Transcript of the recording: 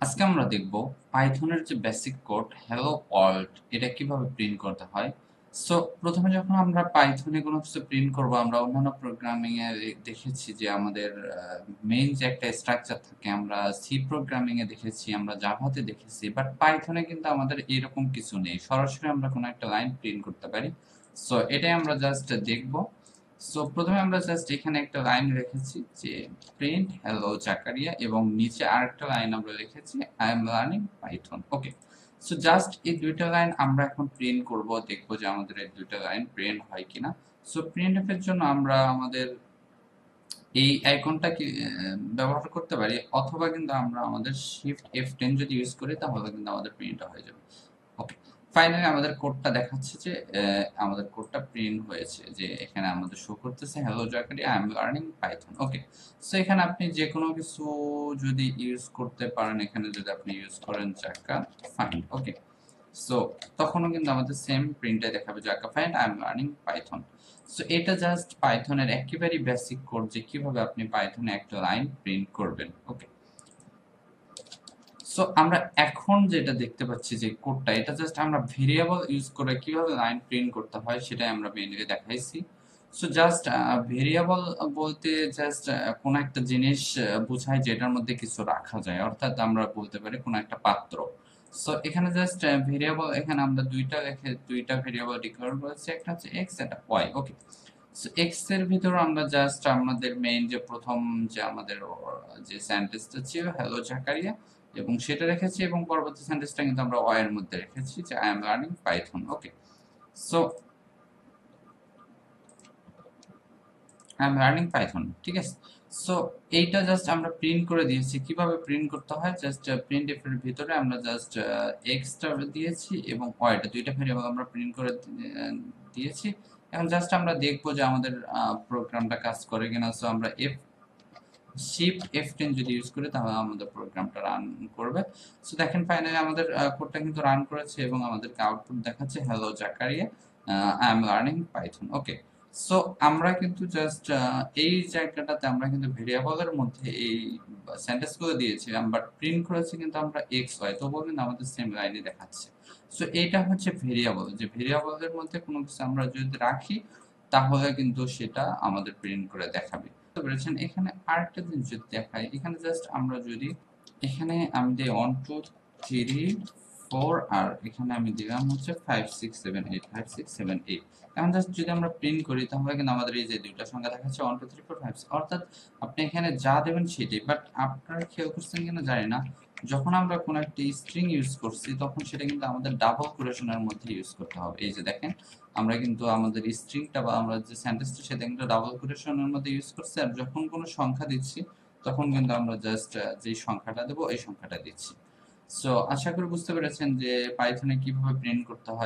আজকে আমরা দেখব পাইথনের যে বেসিক কোড হ্যালো ওয়ার্ল্ড এটা কিভাবে প্রিন্ট করতে হয়। সো প্রথমে যখন আমরা পাইথনে কোনো কিছু প্রিন্ট করব, আমরা অন্যান্য প্রোগ্রামিং এ দেখেছি যে আমাদের মেইন যে একটা স্ট্রাকচার থাকে, আমরা সি প্রোগ্রামিং এ দেখেছি, আমরা জাভাতে দেখেছি, বাট পাইথনে কিন্তু আমাদের এরকম কিছু নেই, সরাসরি আমরা কোনো একটা লাইন প্রিন্ট করতে পারি। সো এটাই আমরা জাস্ট দেখব। সো প্রথমে আমরা জাস্ট এখানে একটা লাইন রেখেছি যে প্রিন্ট হ্যালো জাকারিয়া, এবং নিচে আরেকটা লাইন আমরা লিখেছি I am learning Python. Okay, so just এই দুইটা লাইন আমরা এখন প্রিন্ট করব, দেখবো যে আমাদের এই দুইটা লাইন প্রিন্ট হয় কিনা। সো প্রিন্ট এর জন্য আমরা আমাদের এই আইকনটা কি ব্যবহার করতে পারি, অথবা কিন্তু আমরা আমাদের শিফট F10 যদি ইউজ করি তাহলে কিন্তু আমাদের প্রিন্ট হয়ে যাবে। ওকে, ফাইনালি আমাদের কোডটা দেখাচ্ছে যে আমাদের কোডটা প্রিন্ট হয়েছে, যে এখানে আমাদের শো করতেছে hello Zachary I am learning Python. Okay, so এখানে আপনি যে কোনো কিছু যদি ইউজ করতে পারেন, এখানে যদি আপনি ইউজ করেন জাকা ফাইন্ড, ওকে, সো তখনও কিন্তু আমাদের সেম প্রিন্টে দেখাবে জাকা find I am learning Python. So এটা জাস্ট পাইথনের একেবারেই বেসিক কোড, যে কিভাবে আপনি পাইথনে একটা লাইন প্রিন্ট করবেন। ওকে, সো আমরা এখন যেটা দেখতে পাচ্ছি যে কোডটা, এটা জাস্ট আমরা ভেরিয়েবল ইউজ করে কিভাবে লাইন প্রিন্ট করতে হয় সেটাই আমরা মেইনলি দেখাইছি। সো জাস্ট ভেরিয়েবল বলতে জাস্ট কোনো একটা জিনিস বোঝায় যেটার মধ্যে কিছু রাখা যায়, অর্থাৎ আমরা বলতে পারি কোনো একটা পাত্র। সো এখানে জাস্ট ভেরিয়েবল, এখানে আমরা দুইটা ভেরিয়েবল ডিক্লেয়ার করেছি, একটা হচ্ছে এক্স, একটা ওয়াই। ওকে, সো এক্স এর ভিতর আমরা জাস্ট আমাদের মেইন যে প্রথম যে আমাদের যে সেন্টেন্সটা ছিল হ্যালো জাকারিয়া, এবং সেটা রেখেছি, এবং পরবর্তী সেন্টেন্সটা কিন্তু আমরা ওয়াই এর মধ্যে রেখেছি যে I am learning Python. Okay, so I am learning Python, ঠিক আছে। সো এইটা জাস্ট আমরা প্রিন্ট করে দিয়েছি। কিভাবে প্রিন্ট করতে হয়, জাস্ট প্রিন্ট এর ভিতরে আমরা জাস্ট এক্সটা দিয়েছি এবং ওয়াইটা, দুইটা ভেরিয়েবল আমরা প্রিন্ট করে দিয়েছি। এখন জাস্ট আমরা দেখবো যে আমাদের প্রোগ্রামটা কাজ করে কিনা। সো আমরা শিফট F10 যদি ইউজ করি তাহলে আমাদের প্রোগ্রামটা রান করবে। সো দেখেন ফাইনালি আমাদের কোডটা কিন্তু রান করেছে, এবং আমাদেরকে আউটপুট দেখাচ্ছে hello Zakaria I am learning Python. Okay, so আমরা কিন্তু জাস্ট এই জায়গাটাতে আমরা কিন্তু ভেরিয়েবলের মধ্যে এই সেন্টেন্স গুলো দিয়েছিলাম, বাট প্রিন্ট করেছি কিন্তু আমরা এক্স ওয়াই, তবুও কিন্তু আমাদের সেম লাইনে দেখাচ্ছে। সো এইটা হচ্ছে ভেরিয়েবল, যে ভেরিয়েবলের মধ্যে কোনো কিছু আমরা যদি রাখি তাহলে কিন্তু সেটা আমাদের প্রিন্ট করে দেখাবে। বুঝতে পেরেছেন? এখানে আরেকটা জিনিস যদি দেখাই, এখানে জাস্ট আমরা যদি এখানে আমি দিই 1 2 3 4, আর এখানে আমি দিলাম হচ্ছে 5 6 7 8 5 6 7 8। এখন জাস্ট যদি আমরা প্রিন্ট করি তাহলে কিন্তু আমাদের এই যে দুইটা সংখ্যা দেখাচ্ছে 1 2 3 4 5 6, অর্থাৎ আপনি এখানে যা দেবেন সেটাই। বাট আপনারা খেয়াল করছেন কিনা জানি না, যখন আমরা কোনো একটা স্ট্রিং ইউজ করছি তখন সেটা কিন্তু আমাদের ডাবল কোটেশনের মধ্যে ইউজ করতে হবে। এই যে দেখেন, আমরা কিন্তু আমাদের স্ট্রিংটা বা আমরা যে সেন্টেন্সটা সেটা কিন্তু ডাবল কোটেশনের মধ্যে ইউজ করছি, আর যখন কোনো সংখ্যা দিচ্ছি তখন কিন্তু আমরা জাস্ট যে সংখ্যাটা দেবো এই সংখ্যাটা দিচ্ছি। সো আশা করি বুঝতে পেরেছেন যে পাইথনে কিভাবে প্রিন্ট করতে হয়।